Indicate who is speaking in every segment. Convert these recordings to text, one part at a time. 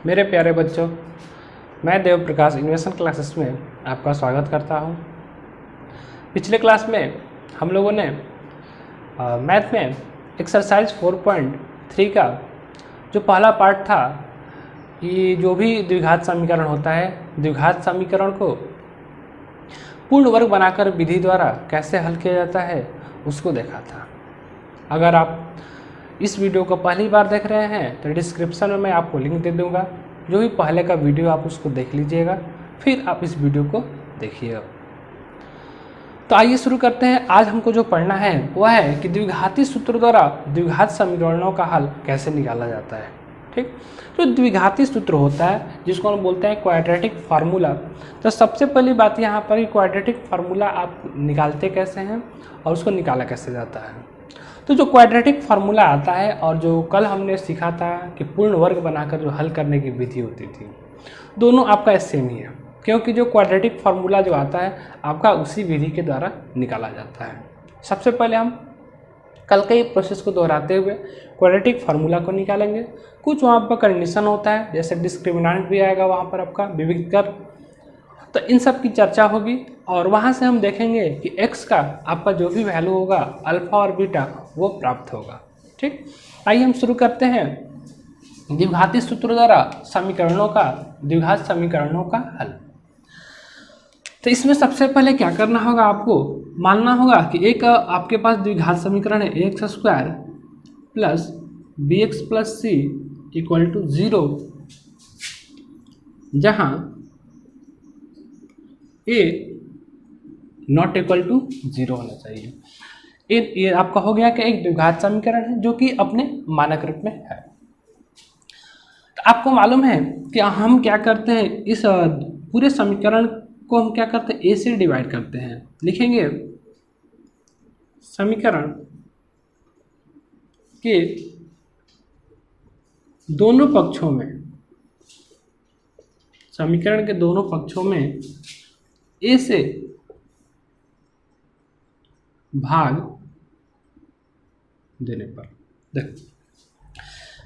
Speaker 1: मेरे प्यारे बच्चों, मैं देव प्रकाश इन्वेशन क्लासेस में आपका स्वागत करता हूं। पिछले क्लास में हम लोगों ने मैथ में एक्सरसाइज 4.3 का जो पहला पार्ट था कि जो भी द्विघात समीकरण होता है, द्विघात समीकरण को पूर्ण वर्ग बनाकर विधि द्वारा कैसे हल किया जाता है उसको देखा था। अगर आप इस वीडियो को पहली बार देख रहे हैं तो डिस्क्रिप्शन में मैं आपको लिंक दे दूंगा, जो भी पहले का वीडियो आप उसको देख लीजिएगा, फिर आप इस वीडियो को देखिएगा। तो आइए शुरू करते हैं। आज हमको जो पढ़ना है वह है कि द्विघाती सूत्र द्वारा द्विघात समीकरणों का हल कैसे निकाला जाता है। ठीक, तो द्विघाती सूत्र होता है जिसको हम बोलते हैं क्वाड्रेटिक फार्मूला। तो सबसे पहली बात यहाँ पर क्वाड्रेटिक फार्मूला आप निकालते कैसे हैं और उसको निकाला कैसे जाता है। तो जो क्वाड्रेटिक फार्मूला आता है और जो कल हमने सीखा था कि पूर्ण वर्ग बनाकर जो हल करने की विधि होती थी, दोनों आपका सेम ही है, क्योंकि जो क्वाड्रेटिक फार्मूला जो आता है आपका उसी विधि के द्वारा निकाला जाता है। सबसे पहले हम कल के प्रोसेस को दोहराते हुए क्वाड्रेटिक फार्मूला को निकालेंगे। कुछ वहाँ पर कंडीशन होता है, जैसे डिस्क्रिमिनेंट भी आएगा वहाँ पर आपका विविधकर, तो इन सब की चर्चा होगी और वहाँ से हम देखेंगे कि x का आपका जो भी वैल्यू होगा अल्फा और बीटा वो प्राप्त होगा। ठीक, आइए हम शुरू करते हैं द्विघाती सूत्र द्वारा समीकरणों का, द्विघात समीकरणों का हल। तो इसमें सबसे पहले क्या करना होगा, आपको मानना होगा कि एक आपके पास द्विघात समीकरण है x square plus b x plus c equal to 0, जहाँ ए नॉट इक्वल टू 0 होना चाहिए। ये आपका हो गया कि एक द्विघात समीकरण है जो कि अपने मानक रूप में है। तो आपको मालूम है कि हम क्या करते हैं, इस पूरे समीकरण को हम क्या करते हैं, ए से डिवाइड करते हैं। लिखेंगे समीकरण के दोनों पक्षों में, समीकरण के दोनों पक्षों में ए से भाग देने पर। देखो,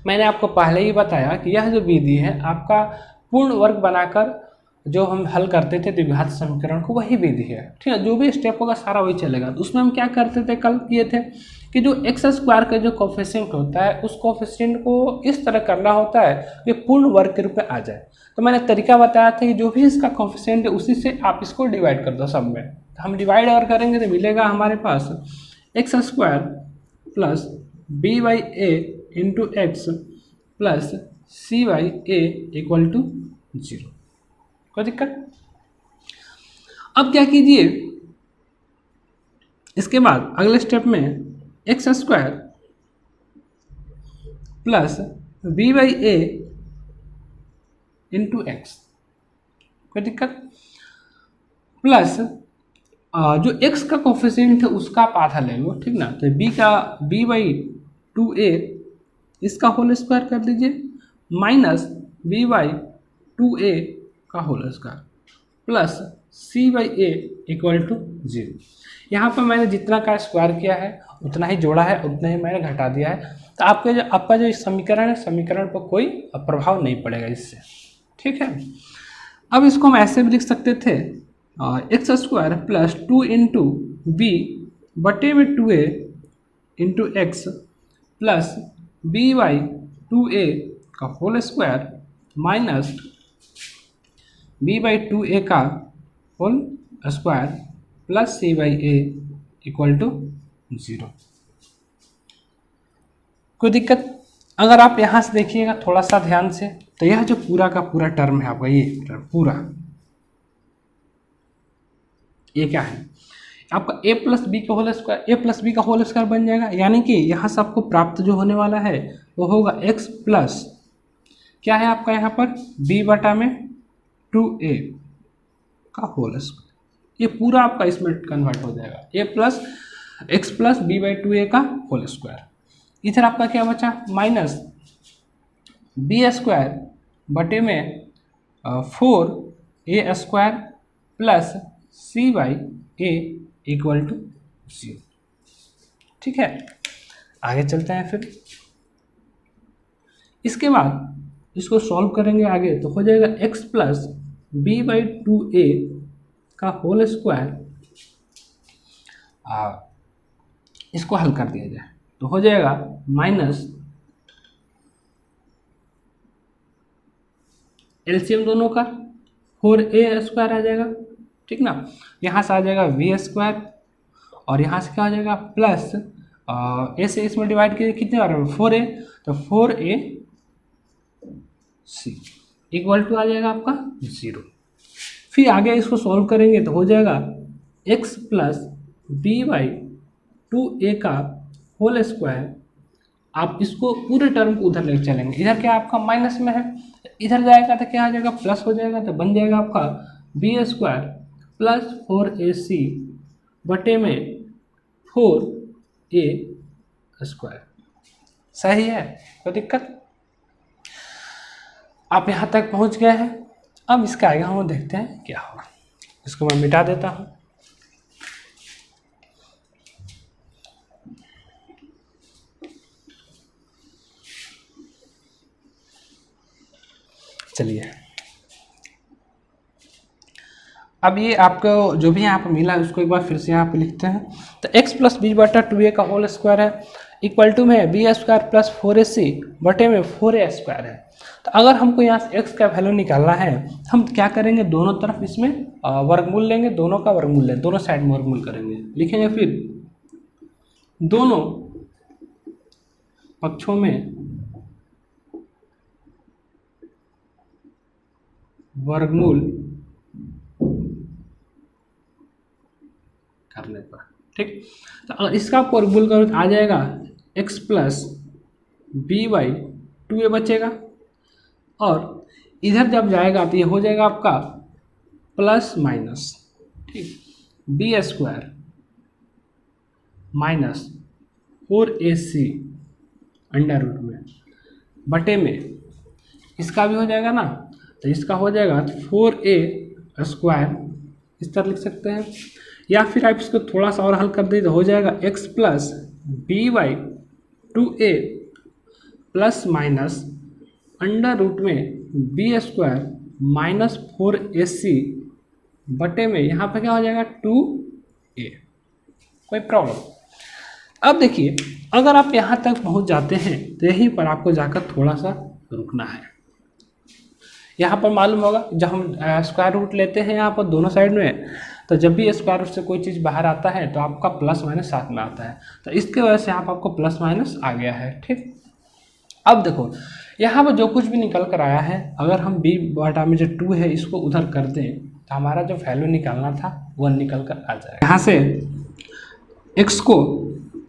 Speaker 1: मैंने आपको पहले ही बताया कि यह जो विधि है आपका पूर्ण वर्ग बनाकर जो हम हल करते थे द्विघात समीकरण को, वही विधि है। ठीक है, जो भी स्टेप होगा सारा वही चलेगा। तो उसमें हम क्या करते थे, कल किए थे कि जो एक्स स्क्वायर का जो कोफिशिएंट होता है उस कोफिशिएंट को इस तरह करना होता है कि पूर्ण वर्ग के रूप में आ जाए। तो मैंने तरीका बताया था कि जो भी इसका कोफिशिएंट है उसी से आप इसको डिवाइड कर दो सब में। तो हम डिवाइड अगर करेंगे तो मिलेगा हमारे पास x square plus b by a into x plus c by a equal to 0। कोई दिक्कत? अब क्या कीजिए, इसके बाद अगले स्टेप में x square plus b by a into x, कोई दिक्कत, प्लस जो x का कोफिशिएंट है उसका आप आधा ले लो। ठीक ना, तो b बाई 2a इसका होल स्क्वायर कर दीजिए, माइनस b बाई 2a का whole square plus c by a equal to 0। यहाँ पर मैंने जितना का स्क्वायर किया है उतना ही जोड़ा है, उतना ही मैंने घटा दिया है। तो आपका जो समीकरण है, समीकरण पर कोई प्रभाव नहीं पड़ेगा इससे। ठीक है, अब इसको हम ऐसे भी लिख सकते थे, x square plus 2 into b बटे में 2a into x plus b by 2a का whole square minus b by 2a का whole square plus c by a equal to 0। कोई दिक्कत? अगर आप यहाँ से देखिएगा थोड़ा सा ध्यान से, तो यह जो पूरा का पूरा टर्म है आपका, ये पूरा ये क्या है आपका a प्लस बी का whole square, a plus b का होल स्क्वायर बन जाएगा। यानी कि यहाँ से आपको प्राप्त जो होने वाला है वो होगा x प्लस क्या है आपका यहाँ पर b बटा में 2a का होल स्क्वायर। ये पूरा आपका इसमें कन्वर्ट हो जाएगा, a plus x plus b by 2a का होल स्क्वायर। इधर आपका क्या बचा, माइनस बी स्क्वायर बटे में 4a square plus c by a equal to 0। ठीक है, आगे चलते हैं। फिर इसके बाद इसको सॉल्व करेंगे आगे तो हो जाएगा x plus b by 2a का होल स्क्वायर। इसको हल कर दिया जाए तो हो जाएगा माइनस एलसीएम दोनों का 4a स्क्वायर आ जाएगा, ठीक ना। यहाँ से आ जाएगा v स्क्वायर और यहाँ से क्या आ जाएगा प्लस a से इसमें डिवाइड कीजिए कितने बार में 4a, तो 4a c इक्वल टू आ जाएगा आपका 0। फिर आगे इसको सॉल्व करेंगे तो हो जाएगा x plus b by 2a का होल स्क्वायर। आप इसको पूरे टर्म को उधर लेकर चलेंगे, इधर क्या आपका माइनस में है, इधर जाएगा तो क्या आ जाएगा प्लस हो जाएगा, तो बन जाएगा आपका बी स्क्वायर प्लस 4ac बटे में 4a स्क्वायर। सही है, कोई दिक्कत? आप यहाँ तक पहुँच गए हैं। अब इसका आगे हम देखते हैं क्या होगा। इसको मैं मिटा देता हूँ। चलिए अब ये आपको जो भी यहाँ पर मिला उसको एक बार फिर से यहाँ पे लिखते हैं। तो x प्लस बी बटा 2a का होल स्क्वायर है इक्वल टू में बी स्क्वायर प्लस 4ac बटे में 4a स्क्वायर है। तो अगर हमको यहाँ से x का वैल्यू निकालना है हम क्या करेंगे, दोनों तरफ इसमें वर्गमूल लेंगे, दोनों का वर्गमूल लेंगे, दोनों साइड में वर्गमूल करेंगे, लिखेंगे फिर दोनों पक्षों में वर्गमूल करने पर, ठीक। तो अगर इसका आपको वर्गमूल करो तो आ जाएगा x plus b by 2a बचेगा और इधर जब जाएगा तो ये हो जाएगा आपका प्लस माइनस, ठीक, b square minus 4ac under root में बटे में इसका भी हो जाएगा ना, तो इसका हो जाएगा 4a स्क्वायर, इस तरह लिख सकते हैं। या फिर आप इसको थोड़ा सा और हल कर दीजिए तो हो जाएगा x plus b by 2a plus minus under root में बी स्क्वायर माइनस 4ac बटे में यहाँ पे क्या हो जाएगा 2a। कोई प्रॉब्लम? अब देखिए अगर आप यहाँ तक पहुँच जाते हैं तो यहीं पर आपको जाकर थोड़ा सा रुकना है। यहाँ पर मालूम होगा जब हम स्क्वायर रूट लेते हैं यहाँ पर दोनों साइड में, तो जब भी स्क्वायर रूट से कोई चीज़ बाहर आता है तो आपका प्लस माइनस साथ में आता है, तो इसके वजह से यहाँ पर आपको प्लस माइनस आ गया है, ठीक। अब देखो यहाँ पर जो कुछ भी निकल कर आया है, अगर हम b बटा में जो 2 है इसको उधर कर दें तो हमारा जो वैल्यू निकालना था वह निकल कर आ जाएगा। यहाँ से x को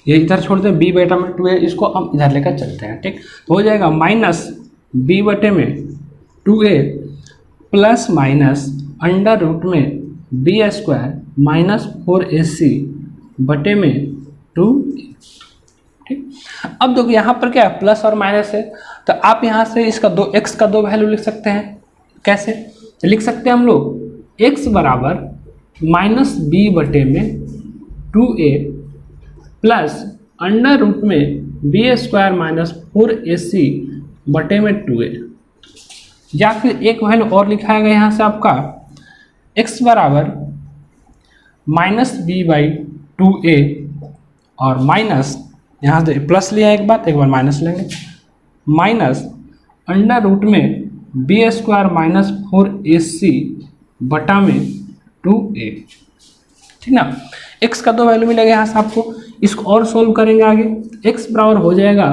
Speaker 1: ये इधर छोड़ दें, b बटा में 2 है इसको हम इधर लेकर चलते हैं, ठीक। तो हो जाएगा माइनस b बटे में 2a plus minus under root में बी स्क्वायर माइनस 4ac बटे में 2, ठीक। अब देखो यहाँ पर क्या है प्लस और माइनस है, तो आप यहाँ से इसका x का दो वैल्यू लिख सकते हैं। कैसे तो लिख सकते हैं हम लोग, x बराबर माइनस बी बटे में 2a प्लस अंडर रूट में बी स्क्वायर माइनस 4ac बटे में 2a। या फिर एक वैल्यू और लिखा गया यहाँ से आपका x बराबर माइनस बी बाई 2a और माइनस यहाँ से प्लस लिया एक बार माइनस लेंगे, माइनस अंडर रूट में बी स्क्वायर माइनस 4ac बटा में 2a, ठीक ना। x का दो वैल्यू मिलेगा यहाँ से आपको, इसको और सोल्व करेंगे आगे। x बराबर हो जाएगा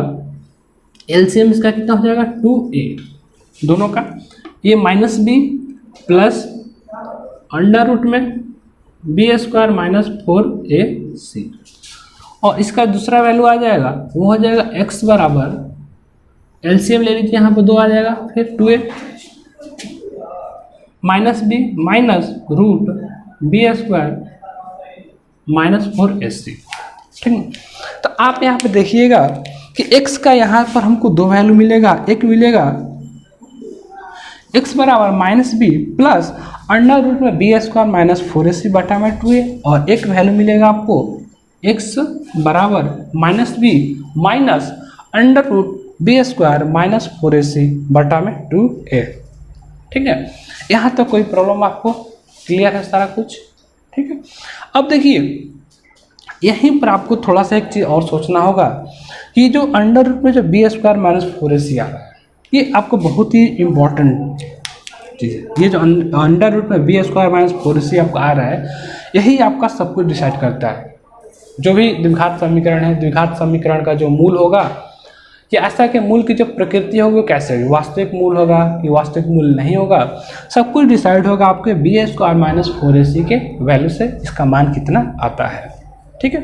Speaker 1: एलसीएम इसका कितना हो जाएगा 2a दोनों का, ये minus b plus under root में बी स्क्वायर माइनस 4ac और इसका दूसरा वैल्यू आ जाएगा वो हो जाएगा x बराबर एलसीएम ले लीजिए, यहाँ पर 2 आ जाएगा, फिर 2a minus b minus root b square minus 4ac, ठीक। तो आप यहाँ पे देखिएगा कि x का यहाँ पर हमको दो वैल्यू मिलेगा, एक मिलेगा x बराबर minus b plus under root में बी स्क्वायर माइनस 4ac बटा में 2a और एक वैल्यू मिलेगा आपको x बराबर minus b minus under root b square minus 4ac बटा में 2a। ठीक है, यहाँ तक कोई प्रॉब्लम आपको क्लियर है सारा कुछ? ठीक है, अब देखिए यहीं पर आपको थोड़ा सा एक चीज़ और सोचना होगा कि जो अंडर रूट में जो बी स्क्वायर माइनस 4ac आ रहा है, ये आपको बहुत ही इम्पॉर्टेंट चीज़ है। ये जो अंडर रूट में बी स्क्वायर माइनस 4ac आपको आ रहा है, यही आपका सब कुछ डिसाइड करता है। जो भी द्विघात समीकरण है, द्विघात समीकरण का जो मूल होगा, कि ऐसा कि मूल की जो प्रकृति होगी वो कैसे होगी, वास्तविक मूल होगा कि वास्तविक मूल नहीं होगा, सब कुछ डिसाइड होगा आपके बी स्क्वायर माइनस 4ac के वैल्यू से इसका मान कितना आता है। ठीक है,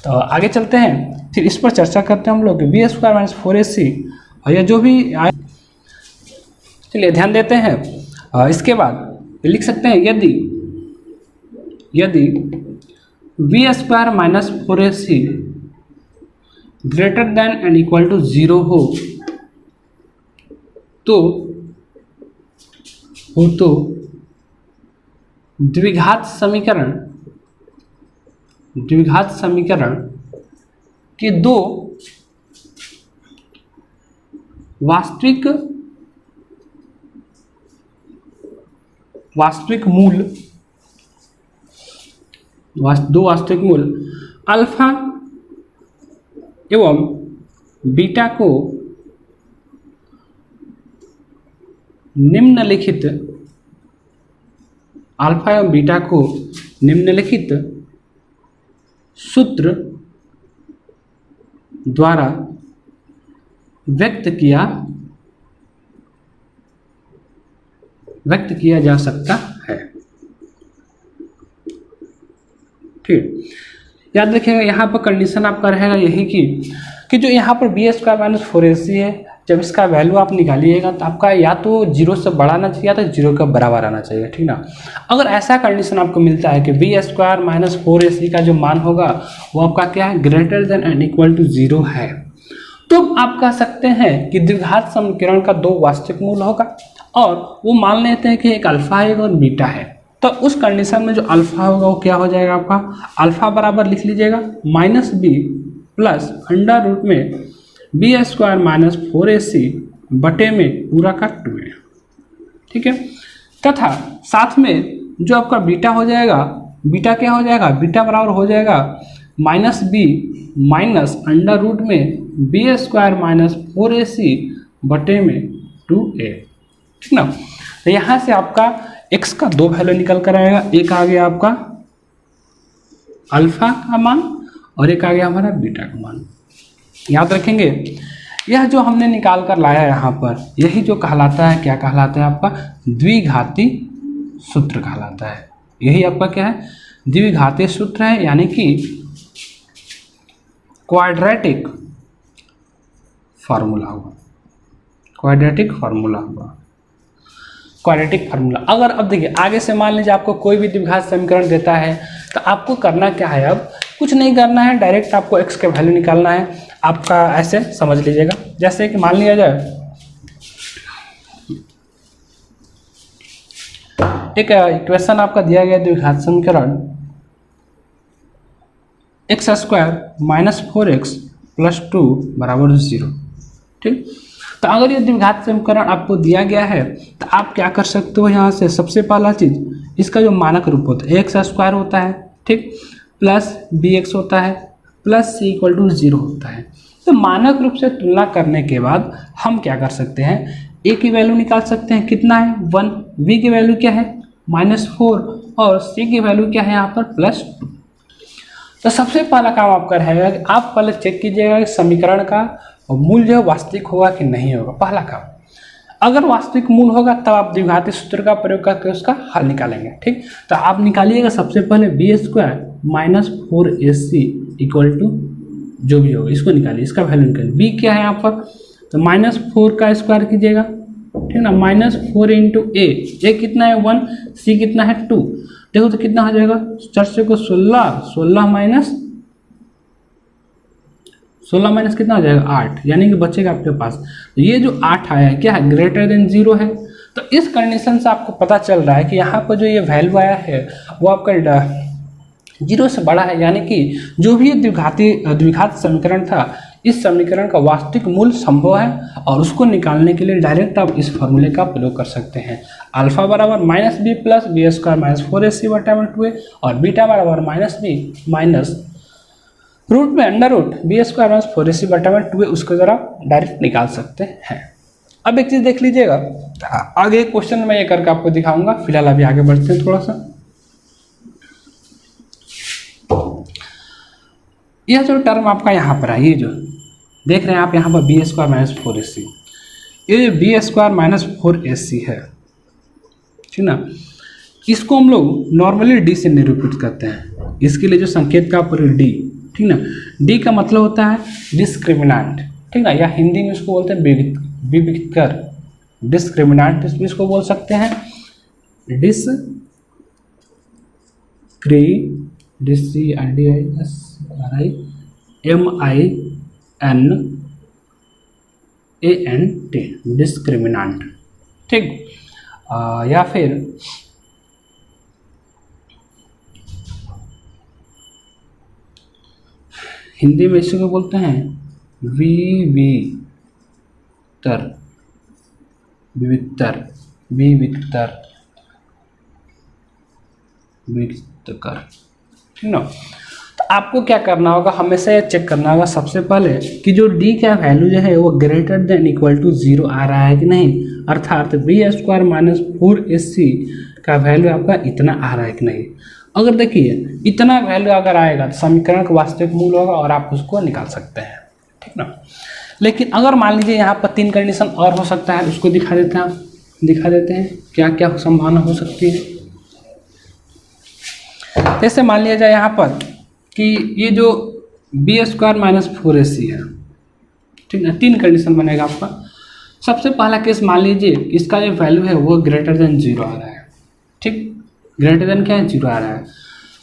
Speaker 1: तो आगे चलते हैं, फिर इस पर चर्चा करते हैं हम लोग बी स्क्वायर माइनस 4ac और यह जो भी आए, चलिए ध्यान देते हैं। इसके बाद लिख सकते हैं यदि b square minus 4ac greater than and equal to 0 हो तो द्विघात समीकरण के दो वास्तविक मूल अल्फा एवं बीटा को निम्नलिखित सूत्र द्वारा व्यक्त किया जा सकता है। ठीक, याद रखिएगा यहाँ पर कंडीशन आपका रहेगा यही कि जो यहाँ पर बी स्क्वायर माइनस 4ac है, जब इसका वैल्यू आप निकालिएगा तो आपका या तो 0 से बड़ा आना चाहिए या तो 0 के बराबर आना चाहिए। ठीक ना, अगर ऐसा कंडीशन आपको मिलता है कि बी स्क्वायर माइनस 4ac का जो मान होगा वो आपका क्या है, greater than and equal to 0 है, तो आप कह सकते हैं कि द्विघात समीकरण का दो वास्तविक मूल होगा और वो मान लेते हैं कि एक अल्फा है और बीटा है। तो उस कंडीशन में जो अल्फा होगा वो क्या हो जाएगा आपका, अल्फा बराबर लिख लीजिएगा minus b plus under root में बी स्क्वायर माइनस 4ac बटे में पूरा का 2a। ठीक है, तथा साथ में जो आपका बीटा हो जाएगा, बीटा क्या हो जाएगा, बीटा बराबर हो जाएगा minus b minus under root में बी स्क्वायर माइनस 4ac बटे में 2a। ठीक ना, तो यहाँ से आपका x का दो वैल्यू निकल कर आएगा, एक आ गया आपका अल्फा का मान और एक आ गया हमारा बीटा का मान। याद रखेंगे यह जो हमने निकाल कर लाया यहाँ पर, यही जो कहलाता है, क्या कहलाता है आपका, द्विघाती सूत्र कहलाता है। यही आपका क्या है, द्विघाती सूत्र है, यानी कि क्वाड्रेटिक फार्मूला हुआ, क्वाड्रेटिक फार्मूला। अगर अब देखिए आगे से मान लीजिए आपको कोई भी द्विघात समीकरण देता है तो आपको करना क्या है, अब कुछ नहीं करना है, डायरेक्ट आपको x के वैल्यू निकालना है। आपका ऐसे समझ लीजिएगा, जैसे कि मान लिया जाए एक इक्वेशन आपका दिया गया द्विघात समीकरण x square minus 4x plus 2 बराबर 0। ठीक, तो अगर ये द्विघात समीकरण आपको दिया गया है तो आप क्या कर सकते हो, यहाँ से सबसे पहला चीज इसका जो मानक रूप होता है एक्स स्क्वायर होता है, ठीक, प्लस बी एक्स होता है प्लस सी इक्वल टू 0 होता है। तो मानक रूप से तुलना करने के बाद हम क्या कर सकते हैं, ए की वैल्यू निकाल सकते हैं, कितना है 1, बी की वैल्यू क्या है -4 और सी की वैल्यू क्या है यहाँ पर +2। तो सबसे पहला काम आपका रहेगा कि आप पहले चेक कीजिएगा कि समीकरण का मूल जो है वास्तविक होगा कि नहीं होगा। पहला काम, अगर वास्तविक मूल होगा तब आप द्विघाती सूत्र का प्रयोग करके उसका हल निकालेंगे। ठीक, तो आप निकालिएगा सबसे पहले b square minus 4ac equal to जो भी होगा इसको निकालिए, इसका वैल्यू निकालिए। बी क्या है यहाँ पर, तो -4 का स्क्वायर कीजिएगा, ठीक ना, -4 इंटू ए कितना है 1, सी कितना है 2, देखो तो कितना हो जाएगा 4 को 16 माइनस कितना हो जाएगा 8, यानी कि बचेगा आपके पास। तो ये जो 8 आया है क्या है, ग्रेटर देन 0 है। तो इस कंडीशन से आपको पता चल रहा है कि यहाँ पर जो ये वैल्यू आया है वो आपका 0 से बड़ा है, यानी कि जो भी ये द्विघात समीकरण था इस समीकरण का वास्तविक मूल संभव है और उसको निकालने के लिए डायरेक्ट आप इस फॉर्मूले का प्रयोग कर सकते हैं। अल्फा बराबर minus b plus b square minus 4ac बटा में 2a और बीटा बराबर माइनस बी माइनस रूट में under root b square minus 4ac बटा में 2a उसके द्वारा डायरेक्ट निकाल सकते हैं। अब एक चीज़ देख लीजिएगा, आगे क्वेश्चन मैं ये करके आपको दिखाऊंगा, फिलहाल अभी आगे बढ़ते हैं थोड़ा सा। यह जो टर्म आपका यहाँ पर है, ये जो देख रहे हैं आप यहाँ पर बी स्क्वायर माइनस 4ac, ये जो बी स्क्वायर माइनस 4ac है, ठीक ना, इसको हम लोग नॉर्मली डी से निरूपित करते हैं। इसके लिए जो संकेत का प्रयोग डी, ठीक ना, डी का मतलब होता है डिस्क्रिमिनेंट, ठीक ना, या हिंदी में इसको बोलते हैं विविक्तर, डिस्क्रिमिनेंट इसको बोल सकते हैं, डिस्क्रिमिनेंट, ठीक, या फिर हिंदी में इसको बोलते हैं विविक्तर, ठीक ना। तो आपको क्या करना होगा, हमेशा ये चेक करना होगा सबसे पहले कि जो डी का वैल्यू जो है वो ग्रेटर देन इक्वल टू 0 आ रहा है कि नहीं, अर्थात बी स्क्वायर माइनस 4ac का वैल्यू आपका इतना आ रहा है कि नहीं। अगर देखिए इतना वैल्यू अगर आएगा तो समीकरण का वास्तविक मूल होगा और आप उसको निकाल सकते हैं, ठीक ना। लेकिन अगर मान लीजिए यहाँ पर 3 कंडीशन और हो सकता है, उसको दिखा देते हैं क्या क्या संभावना हो सकती है। जैसे मान लिया जाए यहाँ पर कि ये जो बी स्क्वायर माइनस 4ac है, ठीक ना, 3 कंडीशन बनेगा आपका। सबसे पहला केस मान लीजिए इसका जो वैल्यू है वो ग्रेटर देन 0 आ रहा है, ठीक, ग्रेटर देन क्या है 0 आ रहा है।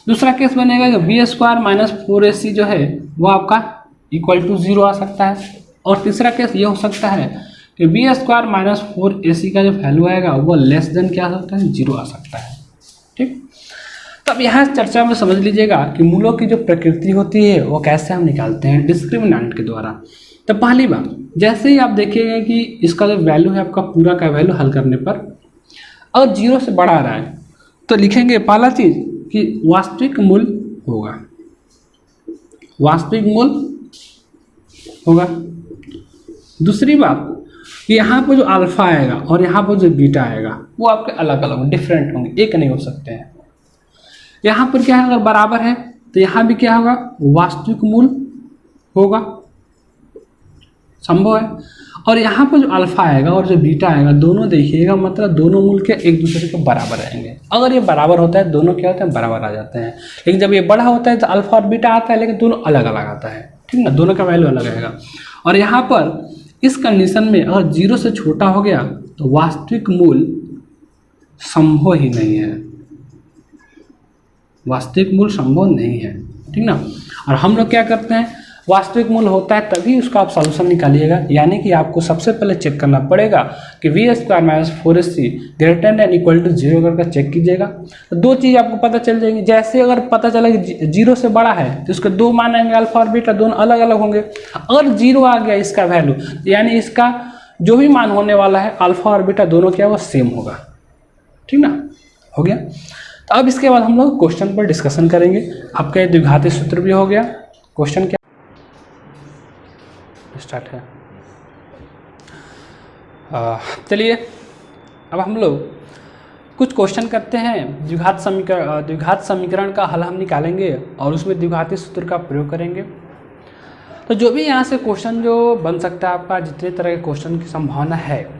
Speaker 1: दूसरा केस बनेगा कि बी स्क्वायर माइनस 4ac जो है वो आपका इक्वल टू 0 आ सकता है। और तीसरा केस ये हो सकता है कि बी स्क्वायर माइनस 4ac का जो वैल्यू आएगा वो लेस देन क्या आ सकता है 0 आ सकता है, ठीक। तब यहाँ चर्चा में समझ लीजिएगा कि मूलों की जो प्रकृति होती है वो कैसे हम निकालते हैं, डिस्क्रिमिनेंट के द्वारा। तो पहली बात, जैसे ही आप देखेंगे कि इसका जो वैल्यू है आपका पूरा का वैल्यू हल करने पर अगर 0 से बड़ा आ रहा है तो लिखेंगे पहला चीज़ कि वास्तविक मूल होगा, वास्तविक मूल होगा। दूसरी बात, यहाँ पर जो अल्फा आएगा और यहाँ पर जो बीटा आएगा वो आपके अलग अलग डिफरेंट होंगे, एक नहीं हो सकते हैं। यहाँ पर क्या है, अगर बराबर है तो यहाँ भी क्या होगा, वास्तविक मूल होगा, संभव है। और यहाँ पर जो अल्फा आएगा और जो बीटा आएगा दोनों देखिएगा, मतलब दोनों मूल के एक दूसरे के बराबर रहेंगे। अगर ये बराबर होता है दोनों क्या होते हैं, बराबर आ जाते हैं। लेकिन जब ये बड़ा होता है तो अल्फा और बीटा आता है, लेकिन दोनों अलग अलग आता है, ठीक ना, दोनों का वैल्यू अलग आएगा। और यहाँ पर इस कंडीशन में अगर 0 से छोटा हो गया तो वास्तविक मूल संभव ही नहीं है, वास्तविक मूल संभव नहीं है, ठीक ना। और हम लोग क्या करते हैं, वास्तविक मूल होता है तभी उसका आप सॉल्यूशन निकालिएगा। यानी कि आपको सबसे पहले चेक करना पड़ेगा कि v square minus 4ac greater than equal to 0 करके चेक कीजिएगा। तो 2 चीज़ आपको पता चल जाएंगी। जैसे अगर पता चला कि 0 से बड़ा है तो उसके 2 मान आएंगे, अल्फा और बीटा दोनों अलग अलग होंगे। अगर 0 आ गया इसका वैल्यू, यानी इसका जो भी मान होने वाला है अल्फा और बीटा दोनों क्या वो सेम होगा, ठीक ना, हो गया। तो अब इसके बाद हम लोग क्वेश्चन पर डिस्कशन करेंगे। आपका द्विघाती सूत्र भी हो गया। क्वेश्चन क्या स्टार्ट है, चलिए अब हम लोग कुछ क्वेश्चन करते हैं। द्विघात समीकरण का हल हम निकालेंगे और उसमें द्विघाती सूत्र का प्रयोग करेंगे। तो जो भी यहाँ से क्वेश्चन जो बन सकता है आपका, जितने तरह के क्वेश्चन की संभावना है,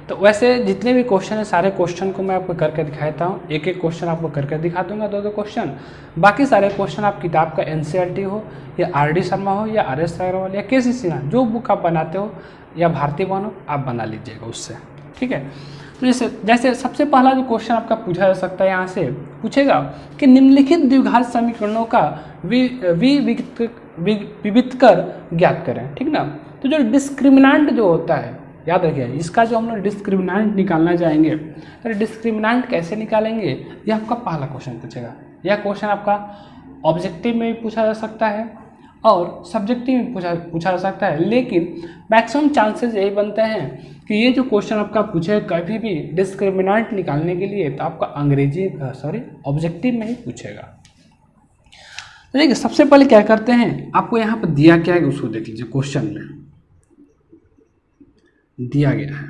Speaker 1: तो वैसे जितने भी क्वेश्चन है सारे क्वेश्चन को मैं आपको करके दिखाता हूँ। एक एक क्वेश्चन आपको करके दिखा दूंगा, 2-2 क्वेश्चन। बाकी सारे क्वेश्चन आप किताब का NCERT हो या RD शर्मा हो या RS अग्रवाल या KC सिन्हा, जो बुक आप बनाते हो, या भारती भवन हो, आप बना लीजिएगा उससे, ठीक है। तो जैसे सबसे पहला जो क्वेश्चन आपका पूछा जा सकता है, यहाँ से पूछेगा कि निम्नलिखित द्विघात समीकरणों का विविक्तर ज्ञात करें, ठीक ना। तो जो डिस्क्रिमिनेंट जो होता है, याद रखिए, इसका जो हम लोग डिस्क्रिमिनेंट निकालना चाहेंगे तो डिस्क्रिमिनेंट कैसे निकालेंगे, ये आपका पहला क्वेश्चन पूछेगा। यह क्वेश्चन आपका ऑब्जेक्टिव में भी पूछा जा सकता है और सब्जेक्टिव में पूछा जा सकता है, लेकिन मैक्सिमम चांसेस यही बनते हैं कि ये जो क्वेश्चन आपका पूछे कभी भी डिस्क्रिमिनेंट निकालने के लिए तो आपका ऑब्जेक्टिव में ही पूछेगा। तो देखिए सबसे पहले क्या करते हैं, आपको यहाँ पर दिया क्या है उसको देख लीजिए। क्वेश्चन में दिया गया है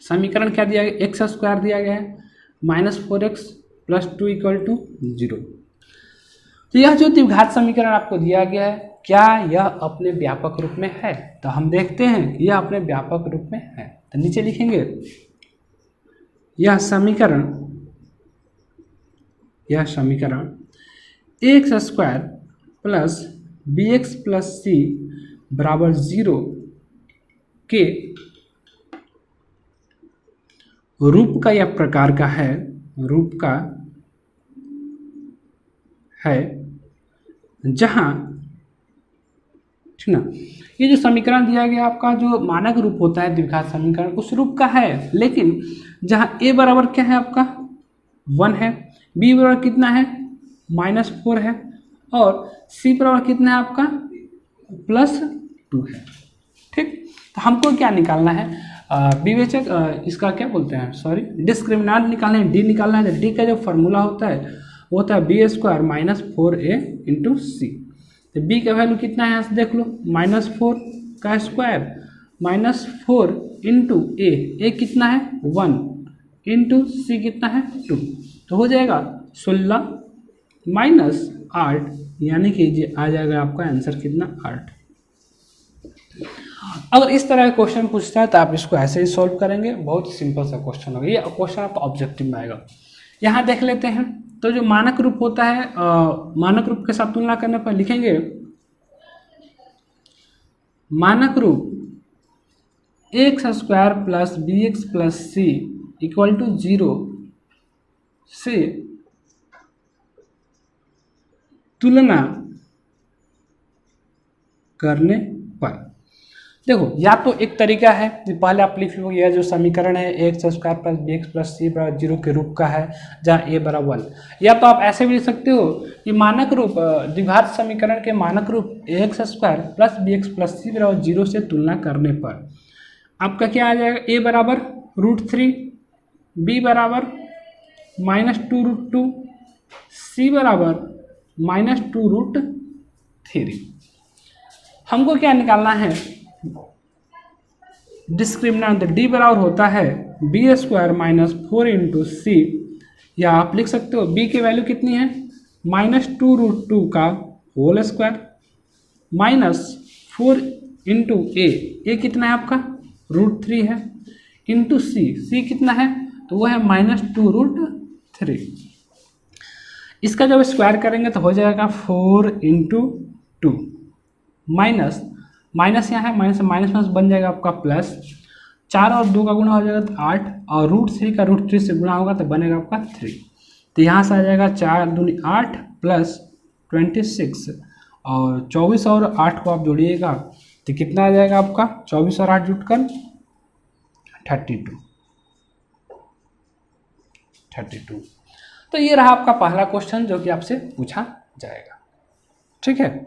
Speaker 1: समीकरण क्या दिया गया, एक्स स्क्वायर दिया गया है -4x + 2 = 0। तो यह जो द्विघात समीकरण आपको दिया गया है, क्या यह अपने व्यापक रूप में है? तो हम देखते हैं कि यह अपने व्यापक रूप में है। तो नीचे लिखेंगे यह समीकरण x² + bx + c = 0 के रूप का या प्रकार का है, जहां ठीक ना, ये जो समीकरण दिया गया आपका जो मानक रूप होता है द्विघात समीकरण उस रूप का है, लेकिन जहां a बराबर क्या है आपका 1 है, b बराबर कितना है -4 है और c बराबर कितना है आपका +2 है। ठीक, तो हमको क्या निकालना है, विवेचक इसका क्या बोलते हैं डिस्क्रिमिनेंट निकालना है, डी निकालना है। तो डी का जो फॉर्मूला होता है वो होता है b² - 4a × c। तो b का वैल्यू कितना है यहाँ से देख लो, -4 का स्क्वायर -4 × a कितना है 1 × c कितना है 2, तो हो जाएगा 16 - 8, यानी कि आ जाएगा आपका आंसर कितना 8। अगर इस तरह का क्वेश्चन पूछता है तो आप इसको ऐसे ही सॉल्व करेंगे, बहुत सिंपल सा क्वेश्चन होगा। ये क्वेश्चन आपका ऑब्जेक्टिव में आएगा। यहाँ देख लेते हैं, तो जो मानक रूप होता है मानक रूप के साथ तुलना करने पर लिखेंगे मानक रूप x² + bx + c = 0 से तुलना करने पर। देखो या तो एक तरीका है, पहले आप लिख लो यह जो समीकरण है x² + bx + c = 0 के रूप का है जहाँ a = 1, या तो आप ऐसे भी लिख सकते हो कि मानक रूप द्विघात समीकरण के मानक रूप x² + bx + c = 0 से तुलना करने पर आपका क्या आ जाएगा, a बराबर √3, b बराबर -2√2, c बराबर -2√3। हमको क्या निकालना है, डिस्क्रिमिनेंट। डी बराबर होता है b² - 4 × c, या आप लिख सकते हो b की वैल्यू कितनी है -2√2 का होल स्क्वायर -4 × a कितना है आपका √3 है, इंटू c कितना है तो वो है -2√3। इसका जब स्क्वायर करेंगे तो हो जाएगा 4 × 2 माइनस यहाँ है, माइनस माइनस बन जाएगा आपका प्लस, 4 और 2 का गुणा हो जाएगा तो 8, और √3 का √3 से गुणा होगा तो बनेगा आपका 3। तो यहाँ से आ जाएगा 4 दूनी 8 + 26, और 24 और 8 को आप जोड़िएगा तो कितना आ जाएगा आपका 24 और 8 जुटकर 32। तो ये रहा आपका पहला क्वेश्चन जो कि आपसे पूछा जाएगा। ठीक है,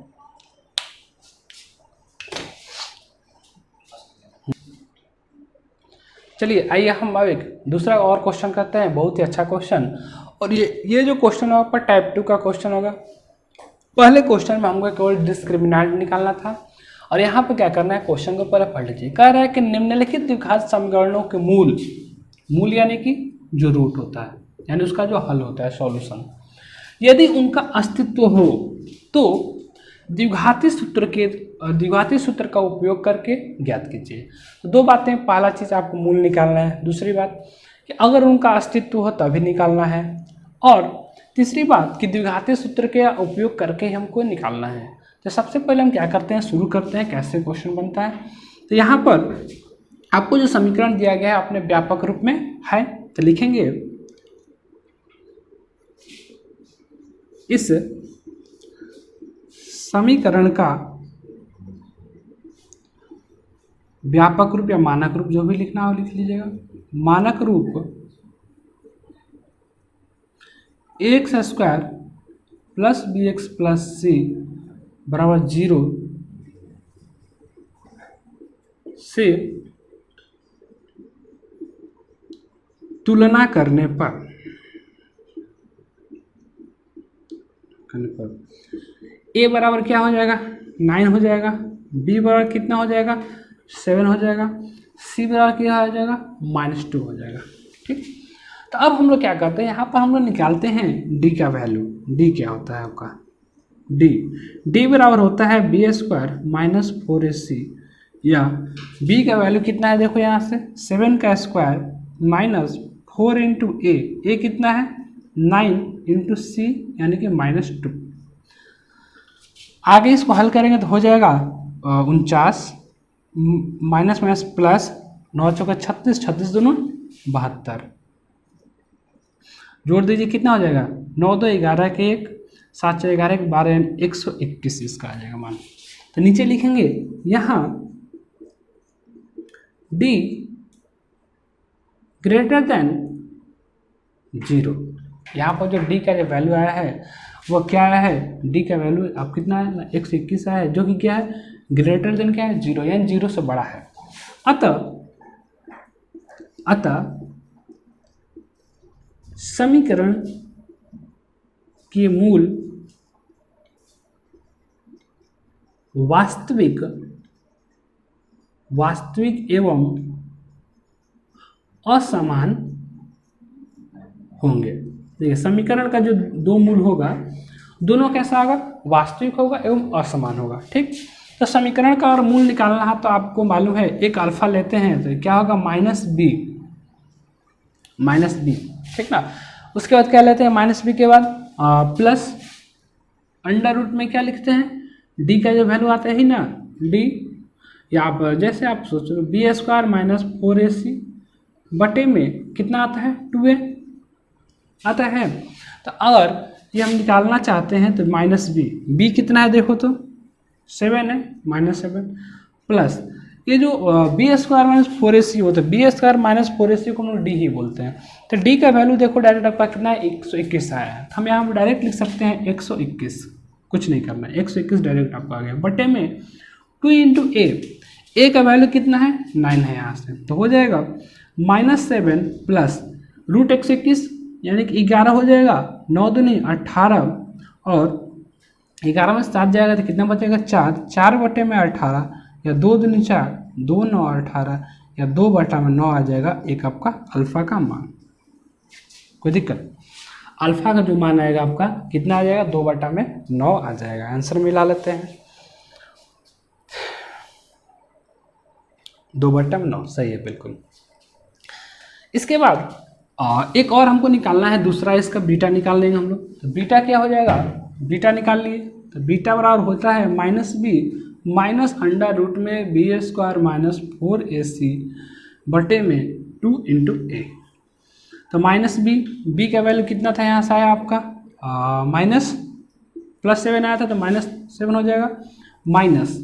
Speaker 1: चलिए आइए हम अब एक दूसरा और क्वेश्चन करते हैं, बहुत ही अच्छा क्वेश्चन। और ये जो क्वेश्चन होगा आपका टाइप 2 का क्वेश्चन होगा। पहले क्वेश्चन में हमको केवल डिस्क्रिमिनेंट निकालना था, और यहाँ पे क्या करना है, क्वेश्चन को पहले पढ़ लीजिए। कह रहा है कि निम्नलिखित द्विघात समीकरणों के मूल यानी कि जो रूट होता है, यानी उसका जो हल होता है सॉल्यूशन, यदि उनका अस्तित्व हो तो द्विघाती सूत्र का उपयोग करके ज्ञात कीजिए। तो दो बातें, पहला चीज़ आपको मूल निकालना है, दूसरी बात कि अगर उनका अस्तित्व हो तभी निकालना है, और तीसरी बात कि द्विघाती सूत्र के उपयोग करके ही हमको निकालना है। तो सबसे पहले हम क्या करते हैं, शुरू करते हैं कैसे क्वेश्चन बनता है। तो यहाँ पर आपको जो समीकरण दिया गया है अपने व्यापक रूप में है, तो लिखेंगे इस समीकरण का व्यापक रूप या मानक रूप जो भी लिखना हो लिख लीजिएगा। मानक रूप x² + bx + c बराबर 0 से तुलना करने पर ए बराबर क्या हो जाएगा 9 हो जाएगा, बी बराबर कितना हो जाएगा 7 हो जाएगा, सी बराबर क्या हो जाएगा -2 हो जाएगा। ठीक, तो अब हम लोग क्या करते हैं, यहाँ पर हम लोग निकालते हैं डी का वैल्यू। डी क्या होता है आपका डी बराबर होता है b² - 4ac, या b का वैल्यू कितना है देखो यहाँ से 7 का स्क्वायर -4 इंटू ए कितना है 9 इंटू सी यानी कि -2। आगे इसको हल करेंगे तो हो जाएगा 49 माइनस माइनस प्लस 9 चौका 36, 36 दूनी 72, जोड़ दीजिए कितना हो जाएगा 9 2 11 के 1, 7 4 11 के 12 121 इसका आ जाएगा मान। तो नीचे लिखेंगे यहाँ डी ग्रेटर देन 0। यहाँ पर जो डी का जो वैल्यू आया है वो क्या आया है, डी का वैल्यू अब कितना है 121 आया है, जो कि क्या है ग्रेटर देन क्या है 0, यानी 0 से बड़ा है। अतः समीकरण के मूल वास्तविक एवं असमान होंगे। देखिए समीकरण का जो दो मूल होगा दोनों कैसा होगा, वास्तविक होगा एवं असमान होगा। ठीक, तो समीकरण का और मूल निकालना है तो आपको मालूम है एक अल्फा लेते हैं तो क्या होगा -b, ठीक ना। उसके बाद क्या लेते हैं -b के बाद प्लस अंडर रूट में क्या लिखते हैं, d का जो वैल्यू आता है ही ना d, या आप जैसे आप सोच रहे b² - 4ac बटे में कितना आता है 2a आता है। तो अगर ये हम निकालना चाहते हैं तो -b कितना है देखो तो 7 है -7 प्लस ये जो b² - 4ac होता है, b² - 4ac को हम लोग d ही बोलते हैं। तो d का वैल्यू देखो डायरेक्ट आपका कितना है 121 आया है, हम यहाँ पर डायरेक्ट लिख सकते हैं 121, कुछ नहीं करना है 121 डायरेक्ट आपका आ गया बटे में 2 इंटू ए का वैल्यू कितना है 9 है यहाँ से, तो हो जाएगा -7 प्लस रूट 121 यानी कि 11 हो जाएगा, 9 दूनी 18 और 11 में 7 जाएगा तो कितना बचेगा 4 बटे में 18 या 2 दूनी 4, 2 9 18 या 2 बटा में 9 आ जाएगा एक आपका अल्फा का मान। कोई दिक्कत, अल्फा का जो मान आएगा आपका कितना आ जाएगा 2 बटा में 9 आ जाएगा। आंसर मिला लेते हैं 2 बटा में 9 सही है बिल्कुल। इसके बाद एक और हमको निकालना है दूसरा, इसका बीटा निकाल लेंगे हम लोग। तो बीटा क्या हो जाएगा, बीटा निकाल लिए तो बीटा बराबर होता है -b माइनस अंडर रूट में b² - 4ac बटे में 2 इंटू ए। तो -b का वैल्यू कितना था यहाँ से आया आपका +7 आया था तो -7 हो जाएगा, माइनस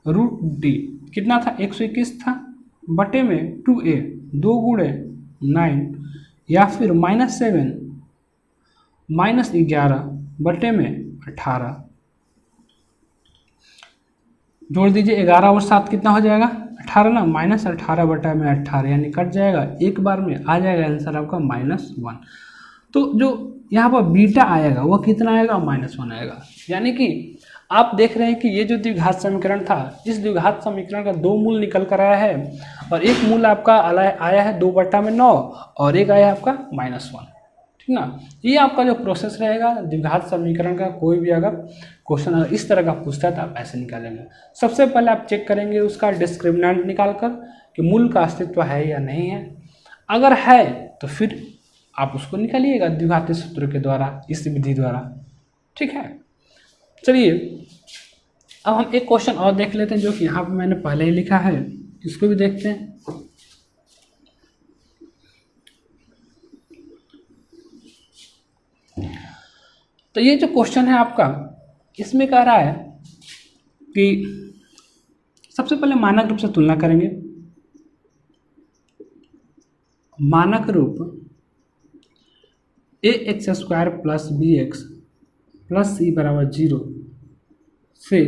Speaker 1: रूट डी कितना था 121 था बटे में 2a 2 गुणे 9 या फिर -7 -11 बटे में 18, जोड़ दीजिए 11 और 7 कितना हो जाएगा 18 ना, -18 बटा में 18 यानी कट जाएगा, एक बार में आ जाएगा आंसर आपका -1। तो जो यहाँ पर बीटा आएगा वो कितना आएगा -1 आएगा। यानी कि आप देख रहे हैं कि ये जो द्विघात समीकरण था, इस द्विघात समीकरण का दो मूल निकल कर आया है और एक मूल आपका आया है 2 बटा में 9 और एक आया आपका -1, ठीक ना। ये आपका जो प्रोसेस रहेगा द्विघात समीकरण का, कोई भी अगर क्वेश्चन अगर इस तरह का पूछता है तो आप ऐसे निकालेंगे। सबसे पहले आप चेक करेंगे उसका डिस्क्रिमिनेंट निकाल कर कि मूल का अस्तित्व है या नहीं है, अगर है तो फिर आप उसको निकालिएगा द्विघातीय सूत्र के द्वारा, इस विधि द्वारा, ठीक है। चलिए अब हम एक क्वेश्चन और देख लेते हैं जो कि यहाँ पे मैंने पहले ही लिखा है, इसको भी देखते हैं। तो ये जो क्वेश्चन है आपका, इसमें कह रहा है कि सबसे पहले मानक रूप से तुलना करेंगे। मानक रूप ax² + bx + c = 0 से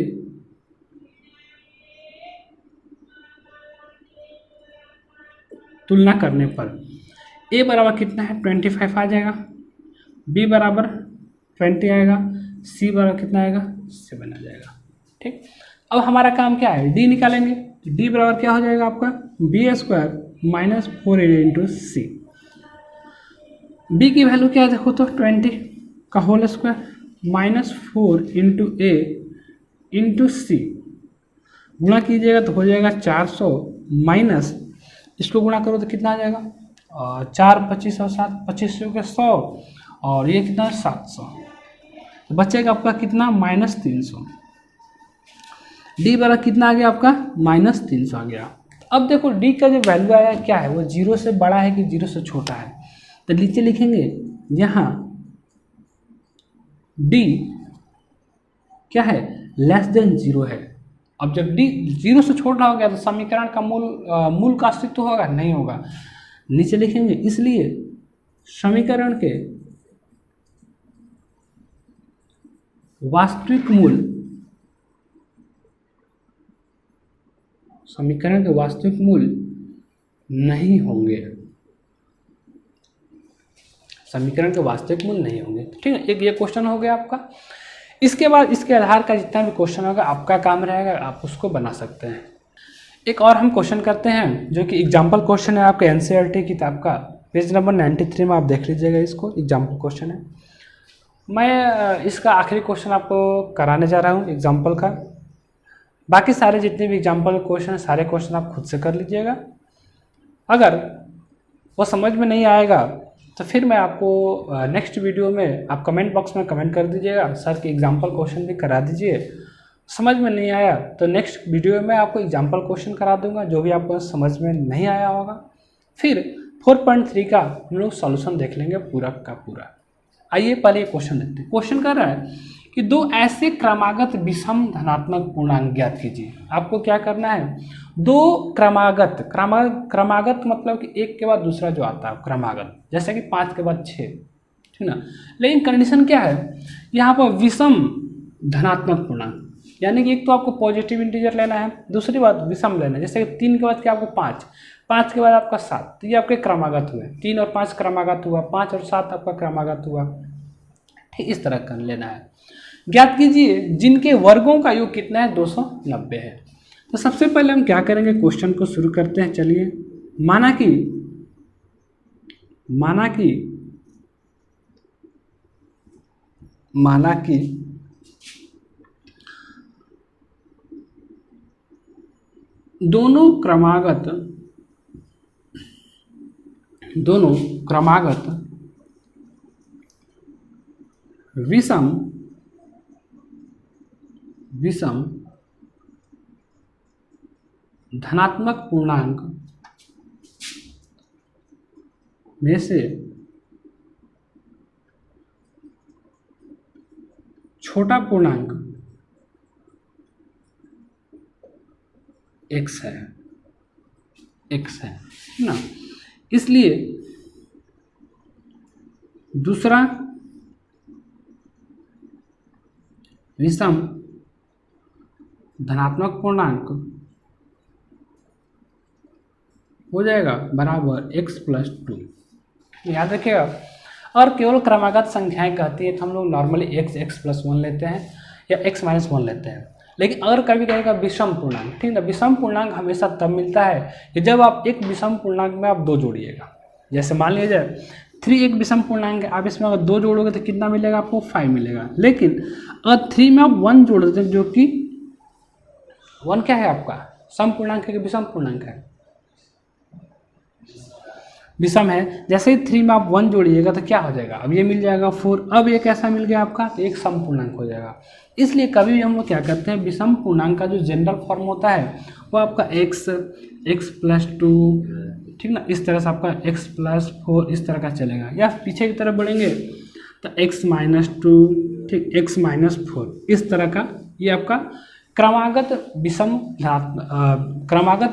Speaker 1: तुलना करने पर a बराबर कितना है 25 आ जाएगा, b बराबर 20 आएगा, c बराबर कितना आएगा 7 आ जाएगा। ठीक, अब हमारा काम क्या है, d निकालेंगे। तो d बराबर क्या हो जाएगा आपका b² माइनस 4a इंटू सी। b की वैल्यू क्या है देखो तो 20 का होल स्क्वायर माइनस 4 इंटू ए इंटू सी, गुणा कीजिएगा तो हो जाएगा 400 माइनस, इसको गुणा करो तो कितना आ जाएगा 4 25 और 7 25 के 100 और ये कितना 700, तो बचेगा आपका कितना -300। डी बराबर कितना आ गया आपका -300 आ गया। अब देखो डी का जो वैल्यू आया क्या है, वो 0 से बड़ा है कि 0 से छोटा है, तो नीचे लिखेंगे यहाँ डी क्या है लेस देन 0 है। अब जब डी 0 से छोटा हो गया तो समीकरण का मूल का अस्तित्व होगा नहीं होगा, नीचे लिखेंगे इसलिए समीकरण के वास्तविक मूल, समीकरण के वास्तविक मूल नहीं होंगे, समीकरण के वास्तविक मूल नहीं होंगे। ठीक है, एक ये क्वेश्चन हो गया आपका। इसके बाद इसके आधार का जितना भी क्वेश्चन होगा आपका काम रहेगा, आप उसको बना सकते हैं। एक और हम क्वेश्चन करते हैं जो कि एग्जाम्पल क्वेश्चन है आपका एनसीईआरटी किताब का, पेज नंबर 93 में आप देख लीजिएगा, इसको एग्जाम्पल क्वेश्चन है। मैं इसका आखिरी क्वेश्चन आपको कराने जा रहा हूँ एग्जाम्पल का, बाकी सारे जितने भी एग्जाम्पल क्वेश्चन सारे क्वेश्चन आप खुद से कर लीजिएगा। अगर वो समझ में नहीं आएगा तो फिर मैं आपको नेक्स्ट वीडियो में आप कमेंट बॉक्स में कमेंट कर दीजिएगा, सर के एग्जाम्पल क्वेश्चन भी करा दीजिए। समझ में नहीं आया तो नेक्स्ट वीडियो में आपको एग्जाम्पल क्वेश्चन करा दूंगा जो भी आपको समझ में नहीं आया होगा। फिर 4.3 का हम लोग सॉल्यूशन देख लेंगे पूरा का पूरा। आइए पहले क्वेश्चन देखते हैं। क्वेश्चन कर रहा है कि दो ऐसे क्रमागत विषम धनात्मक पूर्णांक ज्ञात कीजिए। आपको क्या करना है, दो क्रमागत मतलब कि एक के बाद दूसरा जो आता है क्रमागत, जैसे कि 5 के बाद 6, ठीक ना। लेकिन कंडीशन क्या है यहाँ पर विषम धनात्मक पूर्णांक, यानी कि एक तो आपको पॉजिटिव इंटीजर लेना है, दूसरी बात विषम लेना है। जैसे कि 3 के बाद क्या आपको 5, 5 के बाद आपका 7, तो ये आपके क्रमागत हुए। 3 और 5 क्रमागत हुआ, 5 और 7 आपका क्रमागत हुआ। ठीक, इस तरह कर लेना है। ज्ञात कीजिए जिनके वर्गों का योग कितना है 290 है। तो सबसे पहले हम क्या करेंगे, क्वेश्चन को शुरू करते हैं। चलिए, माना कि दोनों क्रमागत विषम धनात्मक पूर्णांक में से छोटा पूर्णांक x है ना, इसलिए दूसरा विषम धनात्मक पूर्णांक हो जाएगा बराबर x+2। याद रखिएगा, और केवल क्रमागत संख्याएं कहती है तो हम लोग नॉर्मली x+1 लेते हैं या x-1 लेते हैं। लेकिन अगर कभी कहेगा विषम पूर्णांक, ठीक है, विषम पूर्णांक हमेशा तब मिलता है कि जब आप एक विषम पूर्णांक में आप 2 जोड़िएगा। जैसे मान लीजिए 3 एक विषम पूर्णांक है, आप इसमें अगर 2 जोड़ोगे तो कितना मिलेगा आपको 5 मिलेगा। लेकिन अगर 3 में आप 1 जोड़ देते हैं, जो कि 1 क्या है आपका सम पूर्णांक है कि विषम पूर्णांक है, विषम है। जैसे ही 3 में आप 1 जोड़िएगा तो क्या हो जाएगा, अब ये मिल जाएगा 4। अब ये कैसा मिल गया आपका, तो एक सम पूर्णांक हो जाएगा। इसलिए कभी भी हम लोग क्या करते हैं, विषम पूर्णांक का जो जनरल फॉर्म होता है वो आपका x+2, ठीक ना, इस तरह से आपका x+4 इस तरह का चलेगा। या पीछे की तरफ बढ़ेंगे तो x-2, ठीक, x-4 इस तरह का ये आपका क्रमागत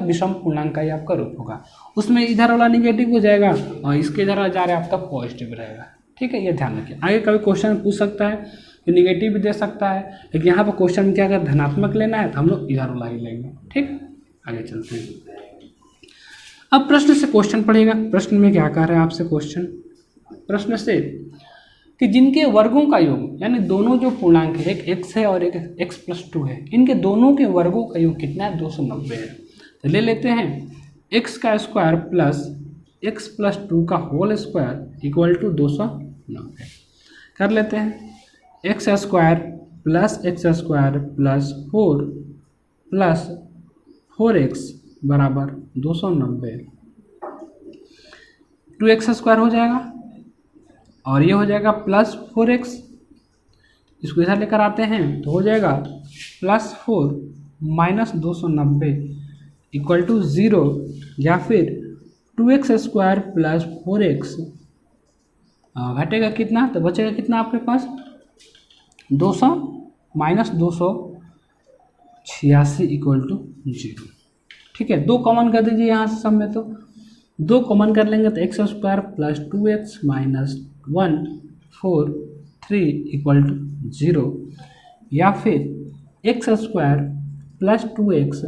Speaker 1: विषम पूर्णांक का ये आपका रूप होगा। उसमें इधर वाला निगेटिव हो जाएगा और इसके इधर जा रहा है आपका पॉजिटिव रहेगा। ठीक है, ये ध्यान रखिए। आगे कभी क्वेश्चन पूछ सकता है ये निगेटिव भी दे सकता है, लेकिन यहाँ पर क्वेश्चन में क्या अगर धनात्मक लेना है तो हम लोग इधर वाला ही लेंगे। ठीक, आगे चलते हैं। अब प्रश्न से क्वेश्चन पढ़ेगा। प्रश्न में क्या कह रहा है आपसे क्वेश्चन, प्रश्न से कि जिनके वर्गों का योग, यानी दोनों जो पूर्णांक है, एक x है और एक x+2 है, इनके दोनों के वर्गों का योग कितना है, 290 है। तो ले लेते हैं x का स्क्वायर प्लस x+2 का होल स्क्वायर इक्वल टू 290। कर लेते हैं x square plus x square plus 4 plus 4x बराबर 290। 2x स्क्वायर हो जाएगा और ये हो जाएगा प्लस 4x, इसको इधर लेकर आते हैं तो हो जाएगा +4 माइनस 290 इक्वल टू 0, या फिर 2x स्क्वायर प्लस 4x घटेगा कितना, तो बचेगा कितना आपके पास 200 माइनस 286 इक्वल टू 0। ठीक है, 2 कॉमन कर दीजिए यहाँ से सब में, तो 2 कॉमन कर लेंगे तो x square plus 2x minus 143 equal to 0, या फिर x square plus 2x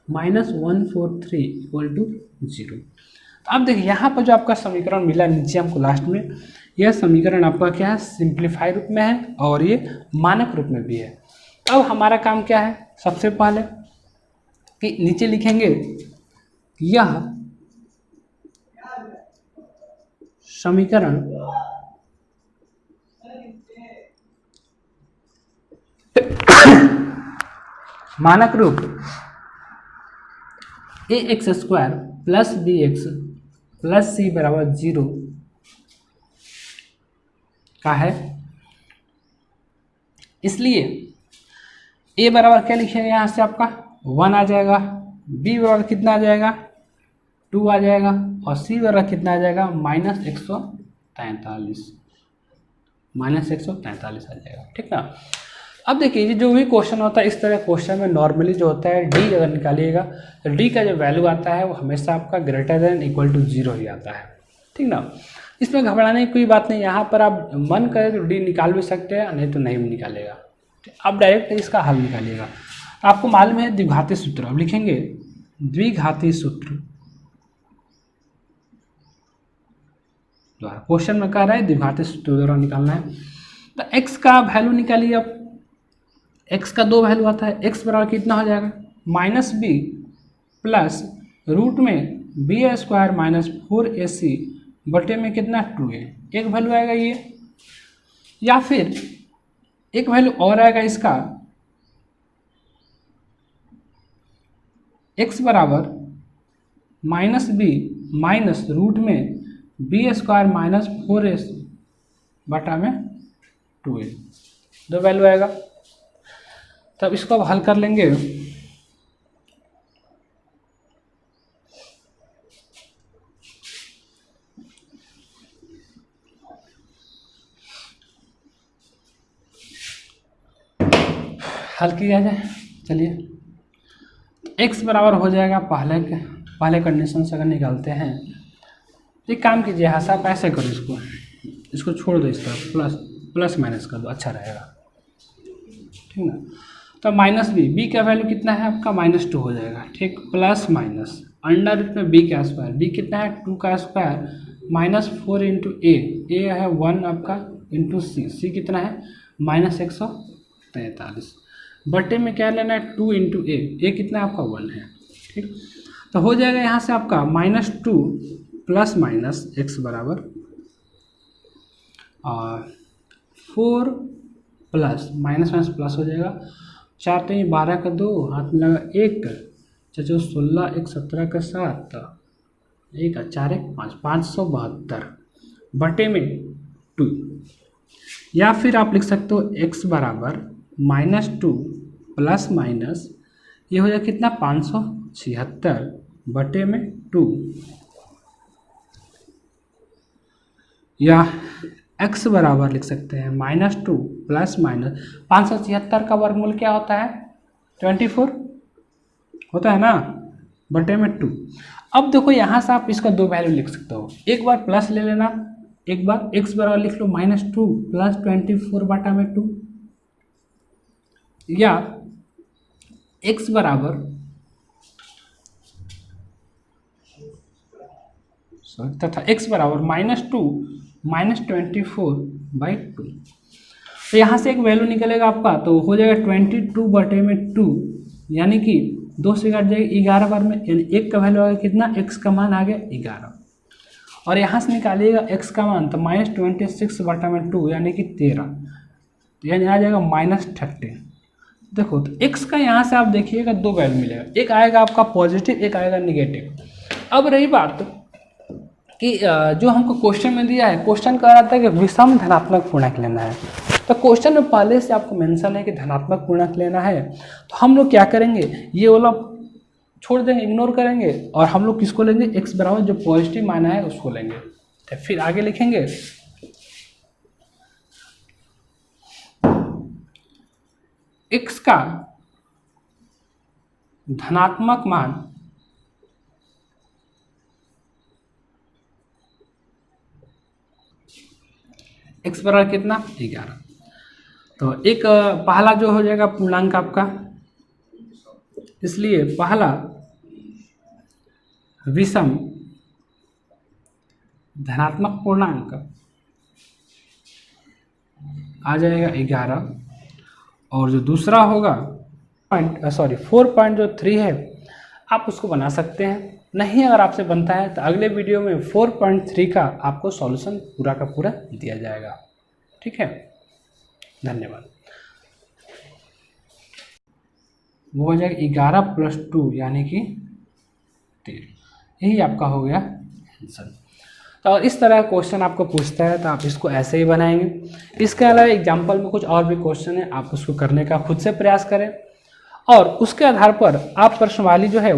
Speaker 1: minus 143 equal to 0। तो अब देखिए यहाँ पर जो आपका समीकरण मिला नीचे हमको लास्ट में, यह समीकरण आपका क्या है, सिंप्लीफाई रूप में है और ये मानक रूप में भी है। अब हमारा काम क्या है, सबसे पहले कि नीचे लिखेंगे यह समीकरण मानक रूप ax square plus bx plus c बराबर 0 का है। इसलिए a बराबर क्या लिखेंगे, यहाँ से आपका 1 आ जाएगा, b बराबर कितना आ जाएगा 2 आ जाएगा, और c बराबर कितना आ जाएगा -143 आ जाएगा। ठीक ना। अब देखिए ये जो भी क्वेश्चन होता है, इस तरह क्वेश्चन में नॉर्मली जो होता है d अगर निकालिएगा तो d का जो वैल्यू आता है वो हमेशा आपका ग्रेटर देन इक्वल टू 0 ही आता है। ठीक ना, इसमें घबराने की कोई बात नहीं। यहाँ पर आप मन करे तो d निकाल भी सकते हैं, नहीं तो नहीं भी निकालेगा। आप डायरेक्ट इसका हल निकालिएगा। आपको मालूम है द्विघाती सूत्र, अब लिखेंगे द्विघाती सूत्र द्वारा, क्वेश्चन में कह रहा है द्विघाती सूत्र द्वारा निकालना है। तो x का वैल्यू निकालिए। अब x का 2 वैल्यू आता है, x बराबर कितना हो जाएगा -b प्लस रूट में b स्क्वायर माइनस 4ac बटे में कितना 2a, एक वैल्यू आएगा ये, या फिर एक वैल्यू और आएगा इसका x बराबर -b माइनस रूट में b स्क्वायर माइनस 4ac बटा में 2a, 2 वैल्यू आएगा। तब इसको अब हल कर लेंगे। हल किया जाए, चलिए x बराबर हो जाएगा, पहले कंडीशन से अगर निकालते हैं, एक काम कीजिए, हाँ साहब ऐसे करो, इसको छोड़ दो, इस तरफ प्लस माइनस कर दो, अच्छा रहेगा। ठीक ना। तो -b का वैल्यू कितना है आपका -2 हो जाएगा। ठीक, प्लस माइनस अंडर रूट में b का स्क्वायर, b कितना है 2 का स्क्वायर माइनस 4 इंटू a है 1 आपका इंटू c कितना है -143 बटे में क्या लेना है 2 इंटू a कितना है आपका 1 है। ठीक, तो हो जाएगा यहाँ से आपका -2 प्लस माइनस x बराबर 4 प्लस माइनस प्लस हो जाएगा, 4 3 12 का 2 हाथ में लगा 1 चचो 16 1 17 का 7 1 4 1 5 572 बटे में 2, या फिर आप लिख सकते हो x बराबर -2 प्लस माइनस ये हो जाएगा कितना 576 बटे में 2, या x बराबर लिख सकते हैं -2 प्लस माइनस 576 का वर्गमूल क्या होता है 24 होता है ना, बटे में 2। अब देखो यहाँ से आप इसका 2 वैल्यू लिख सकते हो, एक बार प्लस ले लेना एक बार x बराबर लिख लो -2 प्लस 24/2, या x बराबर तथा x बराबर -2 -24/2। तो यहाँ से एक वैल्यू निकलेगा आपका, तो हो जाएगा 22/2, यानी कि 2 से काट जाएगा 11 बार में, यानी एक का वैल्यू आ गया कितना, x का मान आ गया 11। और यहाँ से निकालिएगा x का मान, तो -26/2 यानी कि 13, यानी आ जाएगा -13। देखो तो x का यहाँ से आप देखिएगा दो वैल्यू मिलेगा, एक आएगा आपका पॉजिटिव, एक आएगा निगेटिव। अब रही बात कि जो हमको क्वेश्चन में दिया है, क्वेश्चन कह रहा था कि विषम धनात्मक पूर्णांक लेना है, तो क्वेश्चन में पहले से आपको मेंशन है कि धनात्मक पूर्णांक लेना है, तो हम लोग क्या करेंगे, ये वाला छोड़ देंगे, इग्नोर करेंगे, और हम लोग किसको लेंगे, x बराबर जो पॉजिटिव माना है उसको लेंगे। तो फिर आगे लिखेंगे x का धनात्मक मान x बराबर कितना, 11। तो एक पहला जो हो जाएगा पूर्णांक आपका, इसलिए पहला विषम धनात्मक पूर्णांक आ जाएगा 11, और जो दूसरा होगा 4.3 है, आप उसको बना सकते हैं। नहीं अगर आपसे बनता है तो अगले वीडियो में 4.3 का आपको सॉल्यूशन पूरा का पूरा दिया जाएगा। ठीक है, धन्यवाद। वो हो जाएगा 11 + 2 यानी कि 13, यही आपका हो गया आंसर। तो इस तरह क्वेश्चन आपको पूछता है तो आप इसको ऐसे ही बनाएंगे। इसके अलावा एग्जाम्पल में कुछ और भी क्वेश्चन है, आप उसको करने का खुद से प्रयास करें, और उसके आधार पर आप प्रश्नावली जो है